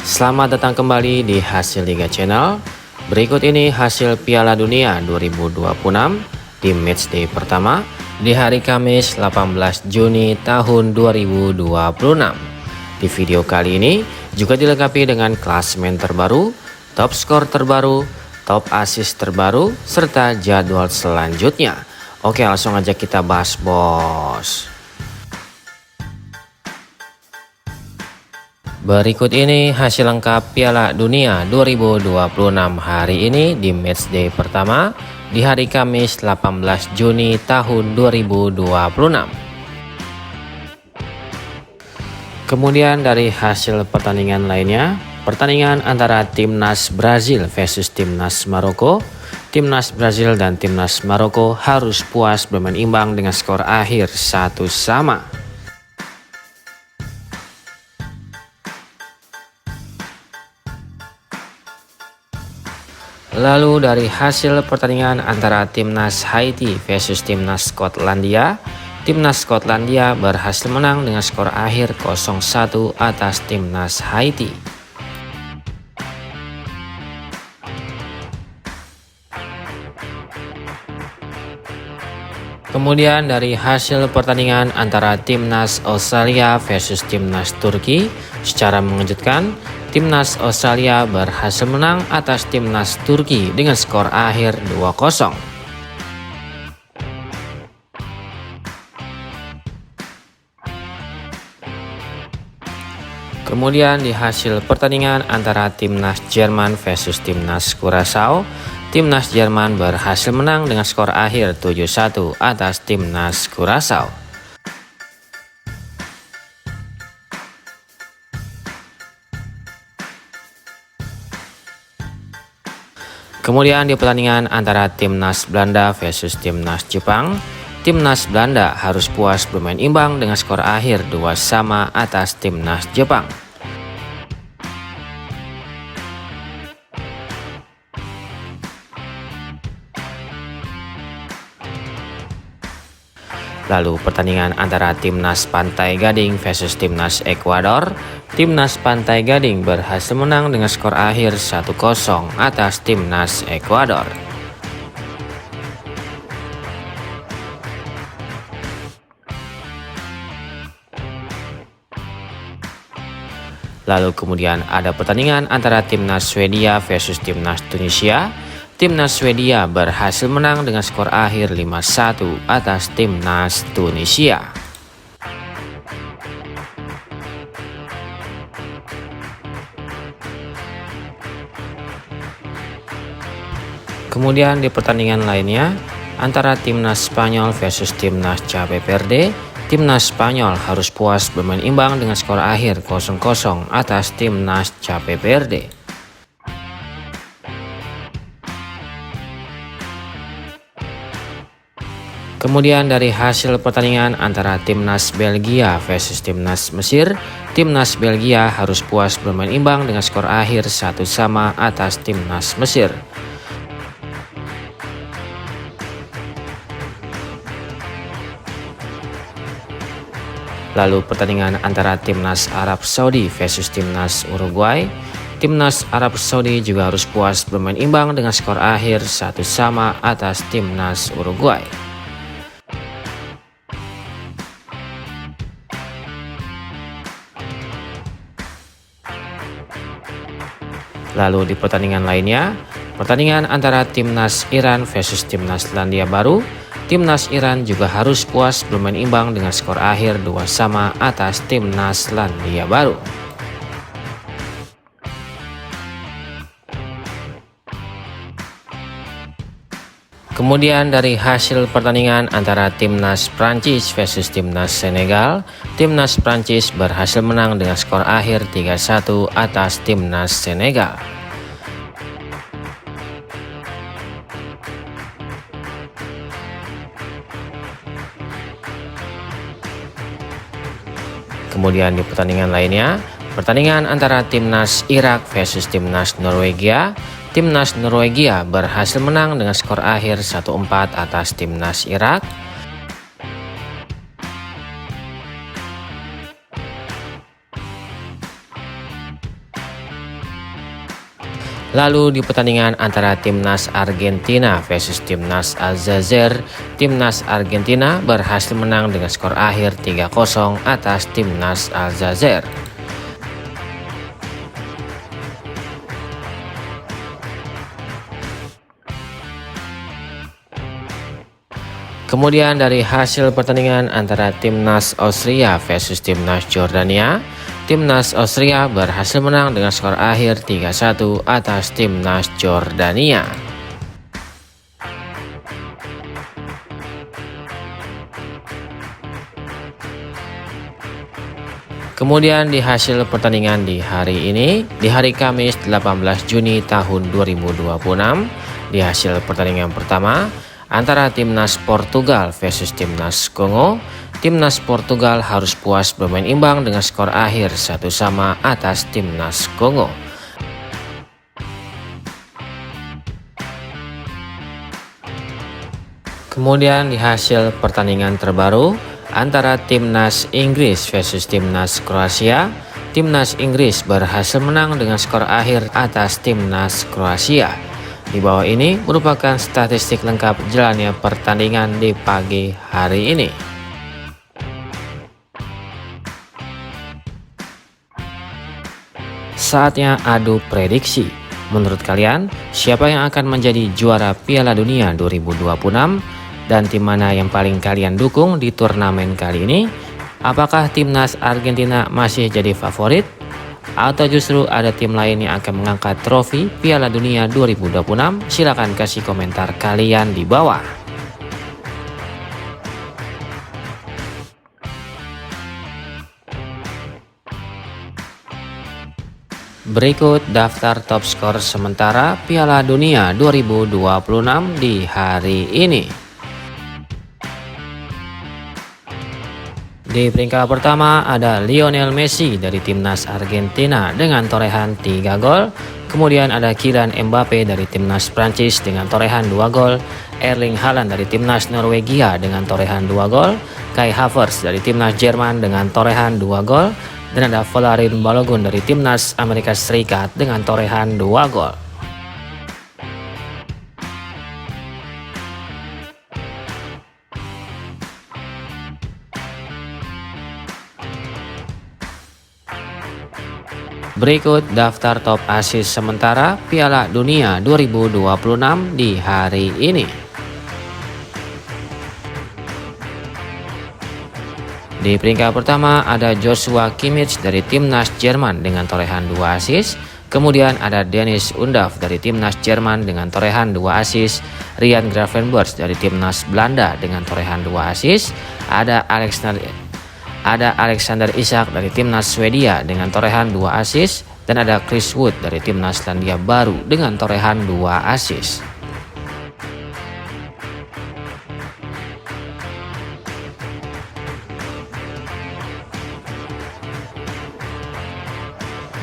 Selamat datang kembali di Hasil Liga Channel. Berikut ini hasil Piala Dunia 2026 di matchday pertama di hari Kamis 18 Juni tahun 2026. Di video kali ini juga dilengkapi dengan klasemen terbaru, top skor terbaru, top assist terbaru, serta jadwal selanjutnya. Oke, langsung aja kita bahas, bos. Berikut ini hasil lengkap Piala Dunia 2026 hari ini di matchday pertama di hari Kamis 18 Juni tahun 2026. Kemudian dari hasil pertandingan lainnya, pertandingan antara Timnas Brazil versus Timnas Maroko. Timnas Brazil dan Timnas Maroko harus puas bermain imbang dengan skor akhir 1-1. Lalu dari hasil pertandingan antara Timnas Haiti versus Timnas Skotlandia, Timnas Skotlandia berhasil menang dengan skor akhir 0-1 atas Timnas Haiti. Kemudian dari hasil pertandingan antara Timnas Australia versus Timnas Turki, secara mengejutkan, Timnas Australia berhasil menang atas Timnas Turki dengan skor akhir 2-0. Kemudian di hasil pertandingan antara Timnas Jerman versus Timnas Curaçao, Timnas Jerman berhasil menang dengan skor akhir 7-1 atas Timnas Curaçao. Kemudian di pertandingan antara Timnas Belanda versus Timnas Jepang, Timnas Belanda harus puas bermain imbang dengan skor akhir 2-2 atas Timnas Jepang. Lalu pertandingan antara Timnas Pantai Gading versus Timnas Ekuador, Timnas Pantai Gading berhasil menang dengan skor akhir 1-0 atas Timnas Ekuador. Lalu kemudian ada pertandingan antara Timnas Swedia versus Timnas Tunisia. Timnas Swedia berhasil menang dengan skor akhir 5-1 atas Timnas Tunisia. Kemudian di pertandingan lainnya, antara Timnas Spanyol versus Timnas Cape Verde, Timnas Spanyol harus puas bermain imbang dengan skor akhir 0-0 atas Timnas Cape Verde. Kemudian dari hasil pertandingan antara Timnas Belgia versus Timnas Mesir, Timnas Belgia harus puas bermain imbang dengan skor akhir 1-1 atas Timnas Mesir. Lalu pertandingan antara Timnas Arab Saudi versus Timnas Uruguay, Timnas Arab Saudi juga harus puas bermain imbang dengan skor akhir 1-1 atas Timnas Uruguay. Lalu di pertandingan lainnya, pertandingan antara Timnas Iran versus Timnas Selandia Baru, Timnas Iran juga harus puas bermain imbang dengan skor akhir 2-2 atas Timnas Selandia Baru. Kemudian dari hasil pertandingan antara Timnas Prancis versus Timnas Senegal, Timnas Prancis berhasil menang dengan skor akhir 3-1 atas Timnas Senegal. Kemudian di pertandingan lainnya, pertandingan antara Timnas Irak versus Timnas Norwegia, Timnas Norwegia berhasil menang dengan skor akhir 1-4 atas Timnas Irak. Lalu di pertandingan antara timnas Argentina versus timnas Aljazair, timnas Argentina berhasil menang dengan skor akhir 3-0 atas timnas Aljazair. Kemudian dari hasil pertandingan antara timnas Austria versus timnas Jordania, timnas Austria berhasil menang dengan skor akhir 3-1 atas timnas Jordania. Kemudian di hasil pertandingan di hari ini, di hari Kamis 18 Juni tahun 2026, di hasil pertandingan pertama antara timnas Portugal versus timnas Kongo, timnas Portugal harus puas bermain imbang dengan skor akhir 1-1 atas timnas Kongo. Kemudian di hasil pertandingan terbaru antara timnas Inggris versus timnas Kroasia, timnas Inggris berhasil menang dengan skor akhir atas timnas Kroasia. Di bawah ini merupakan statistik lengkap jalannya pertandingan di pagi hari ini. Saatnya adu prediksi. Menurut kalian, siapa yang akan menjadi juara Piala Dunia 2026 dan tim mana yang paling kalian dukung di turnamen kali ini? Apakah timnas Argentina masih jadi favorit? Atau justru ada tim lain yang akan mengangkat trofi Piala Dunia 2026? Silahkan kasih komentar kalian di bawah. Berikut daftar top skor sementara Piala Dunia 2026 di hari ini. Di peringkat pertama ada Lionel Messi dari timnas Argentina dengan torehan 3 gol. Kemudian ada Kylian Mbappe dari timnas Prancis dengan torehan 2 gol. Erling Haaland dari timnas Norwegia dengan torehan 2 gol. Kai Havertz dari timnas Jerman dengan torehan 2 gol. Dan ada Folarin Balogun dari timnas Amerika Serikat dengan torehan 2 gol. Berikut daftar top assist sementara Piala Dunia 2026 di hari ini. Di peringkat pertama ada Joshua Kimmich dari timnas Jerman dengan torehan 2 assist. Kemudian ada Dennis Undav dari timnas Jerman dengan torehan 2 assist. Ryan Gravenberch dari timnas Belanda dengan torehan 2 assist. Ada Alexander Isak dari timnas Swedia dengan torehan 2 assist. Dan ada Chris Wood dari timnas Selandia Baru dengan torehan 2 assist.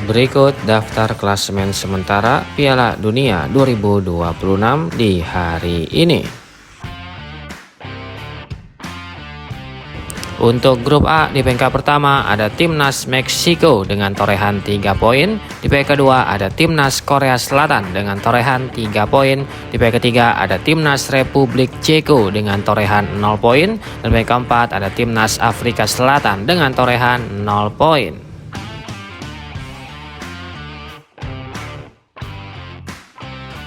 Berikut daftar klasemen sementara Piala Dunia 2026 di hari ini. Untuk grup A, di peringkat pertama ada timnas Meksiko dengan torehan 3 poin. Di peringkat kedua ada timnas Korea Selatan dengan torehan 3 poin. Di peringkat ketiga ada timnas Republik Ceko dengan torehan 0 poin. Dan di peringkat keempat ada timnas Afrika Selatan dengan torehan 0 poin.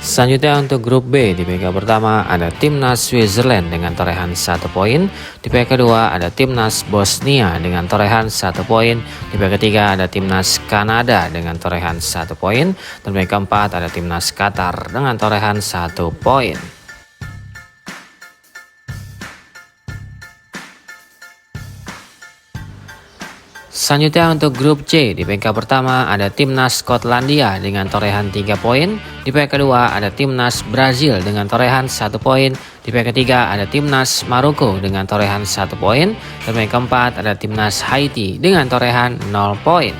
Selanjutnya untuk grup B, di peringkat pertama ada timnas Switzerland dengan torehan 1 poin. Di peringkat kedua ada timnas Bosnia dengan torehan 1 poin. Di peringkat ketiga ada timnas Kanada dengan torehan 1 poin. Dan di peringkat keempat ada timnas Qatar dengan torehan 1 poin. Selanjutnya untuk grup C, di peringkat pertama ada timnas Skotlandia dengan torehan 3 poin. Di peringkat kedua ada timnas Brazil dengan torehan 1 poin. Di peringkat ketiga ada timnas Maroko dengan torehan 1 poin. Dan peringkat keempat ada timnas Haiti dengan torehan 0 poin.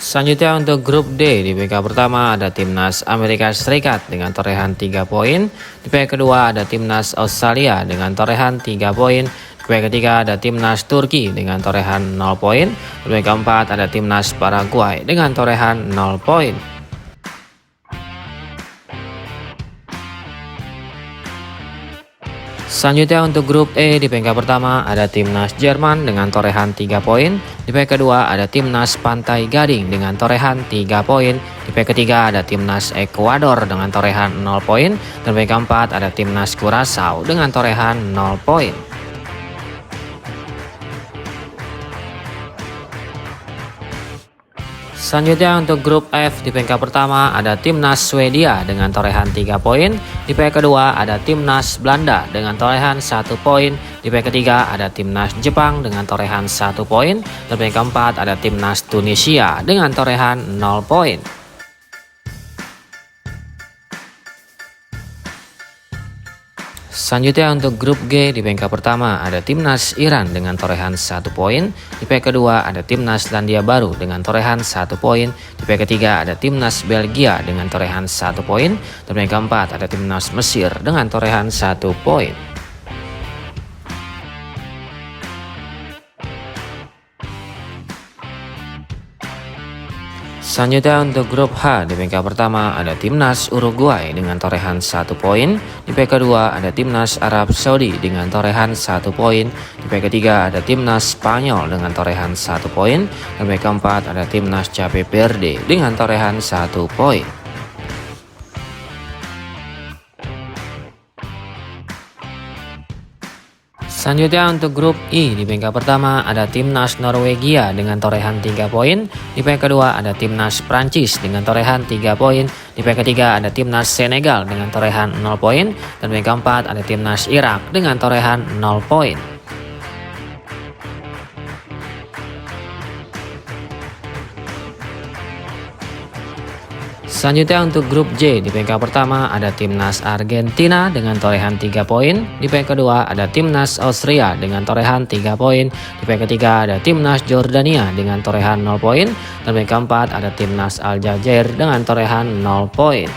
Selanjutnya untuk grup D, di peringkat pertama ada timnas Amerika Serikat dengan torehan 3 poin. Di peringkat kedua ada timnas Australia dengan torehan 3 poin. Di Peringkat ketiga ada timnas Turki dengan torehan 0 poin. Peringkat keempat ada timnas Paraguay dengan torehan 0 poin. Selanjutnya untuk grup E, di peringkat pertama ada timnas Jerman dengan torehan 3 poin. Di peringkat kedua ada timnas Pantai Gading dengan torehan 3 poin. Di peringkat ketiga ada timnas Ekuador dengan torehan 0 poin. Dan peringkat keempat ada timnas Curaçao dengan torehan 0 poin. Selanjutnya untuk grup F, di peringkat pertama ada timnas Swedia dengan torehan 3 poin. Di peringkat kedua ada timnas Belanda dengan torehan 1 poin. Di peringkat ketiga ada timnas Jepang dengan torehan 1 poin. Dan peringkat keempat ada timnas Tunisia dengan torehan 0 poin. Selanjutnya untuk grup G, di peringkat pertama ada timnas Iran dengan torehan 1 poin. Di peringkat kedua ada timnas Selandia Baru dengan torehan 1 poin. Di peringkat ketiga ada timnas Belgia dengan torehan 1 poin. Dan peringkat keempat ada timnas Mesir dengan torehan 1 poin. Selanjutnya untuk grup H, di peringkat pertama ada timnas Uruguay dengan torehan 1 poin. Di peringkat kedua ada timnas Arab Saudi dengan torehan 1 poin. Di peringkat ketiga ada timnas Spanyol dengan torehan 1 poin. Dan peringkat keempat ada timnas Cape Verde dengan torehan 1 poin. Selanjutnya untuk grup I, di peringkat pertama ada timnas Norwegia dengan torehan 3 poin. Di peringkat kedua ada timnas Prancis dengan torehan 3 poin. Di peringkat ketiga ada timnas Senegal dengan torehan 0 poin. Dan peringkat keempat ada timnas Irak dengan torehan 0 poin. Selanjutnya untuk grup J, di peringkat pertama ada timnas Argentina dengan torehan 3 poin. Di peringkat kedua ada timnas Austria dengan torehan 3 poin. Di peringkat ketiga ada timnas Jordania dengan torehan 0 poin. Dan peringkat keempat ada timnas Aljazair dengan torehan 0 poin.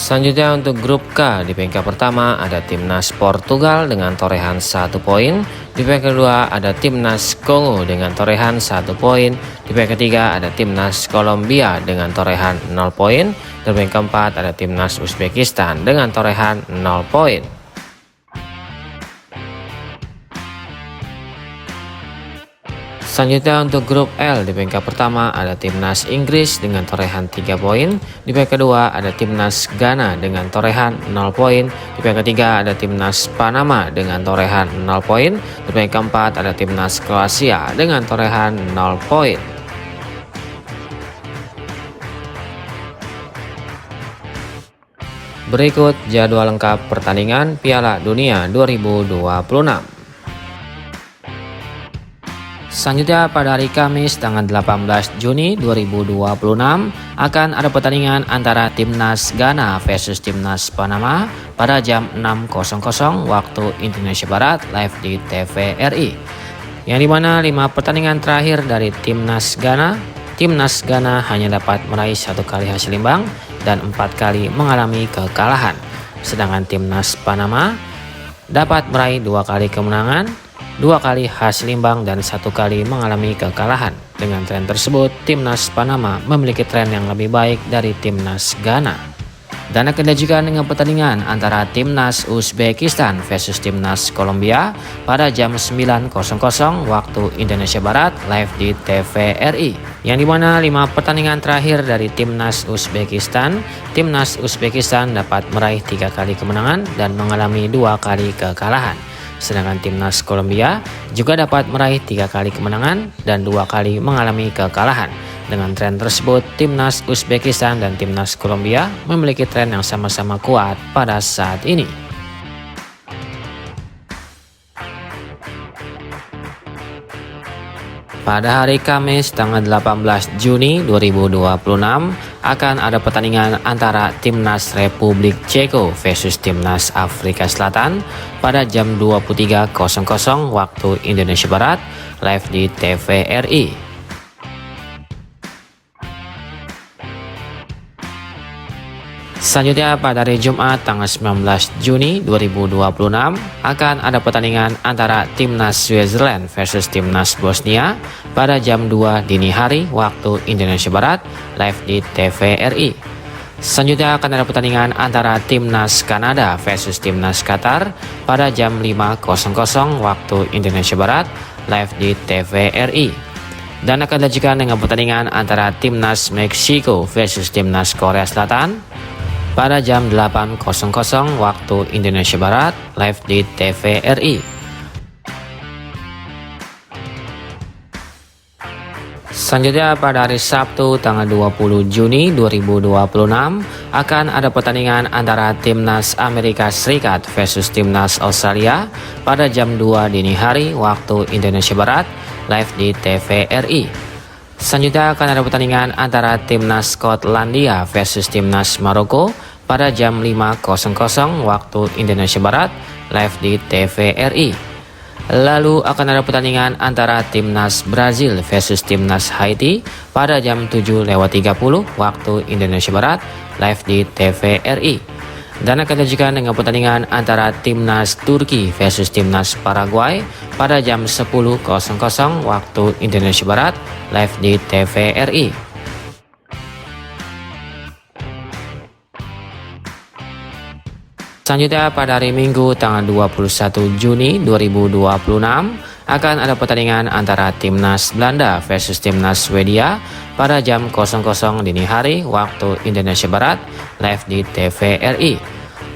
Selanjutnya untuk grup K, di peringkat pertama ada timnas Portugal dengan torehan 1 poin. Di peringkat kedua ada timnas Kongo dengan torehan 1 poin. Di peringkat ketiga ada timnas Kolombia dengan torehan 0 poin. Dan peringkat keempat ada timnas Uzbekistan dengan torehan 0 poin. Selanjutnya untuk grup L, di peringkat pertama ada timnas Inggris dengan torehan 3 poin. Di peringkat kedua ada timnas Ghana dengan torehan 0 poin. Di peringkat ketiga ada timnas Panama dengan torehan 0 poin. Di peringkat keempat ada timnas Kroasia dengan torehan 0 poin. Berikut jadwal lengkap pertandingan Piala Dunia 2026. Selanjutnya pada hari Kamis tanggal 18 Juni 2026 akan ada pertandingan antara timnas Ghana versus timnas Panama pada jam 6.00 waktu Indonesia Barat live di TVRI. Yang dimana 5 pertandingan terakhir dari timnas Ghana hanya dapat meraih 1 kali hasil imbang dan 4 kali mengalami kekalahan. Sedangkan timnas Panama dapat meraih 2 kali kemenangan, 2 kali hasil imbang dan 1 kali mengalami kekalahan. Dengan tren tersebut, timnas Panama memiliki tren yang lebih baik dari timnas Ghana. Dan akan dilanjutkan dengan pertandingan antara timnas Uzbekistan versus timnas Kolombia pada jam 9.00 waktu Indonesia Barat live di TVRI. Yang dimana 5 pertandingan terakhir dari timnas Uzbekistan dapat meraih 3 kali kemenangan dan mengalami 2 kali kekalahan. Sedangkan timnas Kolombia juga dapat meraih 3 kali kemenangan dan 2 kali mengalami kekalahan. Dengan tren tersebut, timnas Uzbekistan dan timnas Kolombia memiliki tren yang sama-sama kuat pada saat ini. Pada hari Kamis tanggal 18 Juni 2026 akan ada pertandingan antara timnas Republik Ceko versus timnas Afrika Selatan pada jam 23.00 waktu Indonesia Barat live di TVRI. Selanjutnya pada hari Jumat tanggal 19 Juni 2026 akan ada pertandingan antara Timnas Switzerland versus Timnas Bosnia pada jam 2 dini hari waktu Indonesia Barat live di TVRI. Selanjutnya akan ada pertandingan antara Timnas Kanada versus Timnas Qatar pada jam 5.00 waktu Indonesia Barat live di TVRI. Dan akan dilanjutkan dengan pertandingan antara Timnas Meksiko versus Timnas Korea Selatan pada jam 8.00 waktu Indonesia Barat live di TVRI. Selanjutnya pada hari Sabtu tanggal 20 Juni 2026 akan ada pertandingan antara Timnas Amerika Serikat versus Timnas Australia pada jam 2 dini hari waktu Indonesia Barat live di TVRI. Selanjutnya akan ada pertandingan antara Timnas Skotlandia versus Timnas Maroko pada jam 5.00 waktu Indonesia Barat live di TVRI. Lalu akan ada pertandingan antara Timnas Brazil versus Timnas Haiti pada jam 7.30 waktu Indonesia Barat live di TVRI. Dan akan dilanjutkan dengan pertandingan antara Timnas Turki versus Timnas Paraguay pada jam 10.00 waktu Indonesia Barat live di TVRI. Selanjutnya pada hari Minggu tanggal 21 Juni 2026 akan ada pertandingan antara Timnas Belanda versus Timnas Swedia pada jam 00.00 dini hari waktu Indonesia Barat live di TVRI.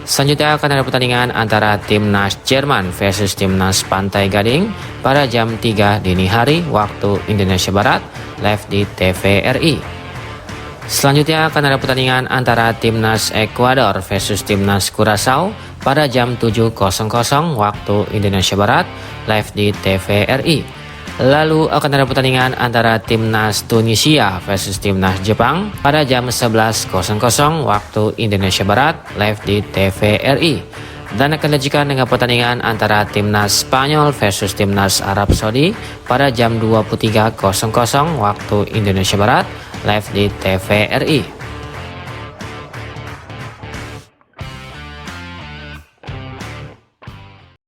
Selanjutnya akan ada pertandingan antara Timnas Jerman versus Timnas Pantai Gading pada jam 3 dini hari waktu Indonesia Barat live di TVRI. Selanjutnya akan ada pertandingan antara Timnas Ekuador versus Timnas Curaçao pada jam 7.00 waktu Indonesia Barat live di TVRI. Lalu akan ada pertandingan antara Timnas Tunisia versus Timnas Jepang pada jam 11.00 waktu Indonesia Barat live di TVRI. Dan akan dilanjutkan dengan pertandingan antara Timnas Spanyol versus Timnas Arab Saudi pada jam 23.00 waktu Indonesia Barat live di TVRI.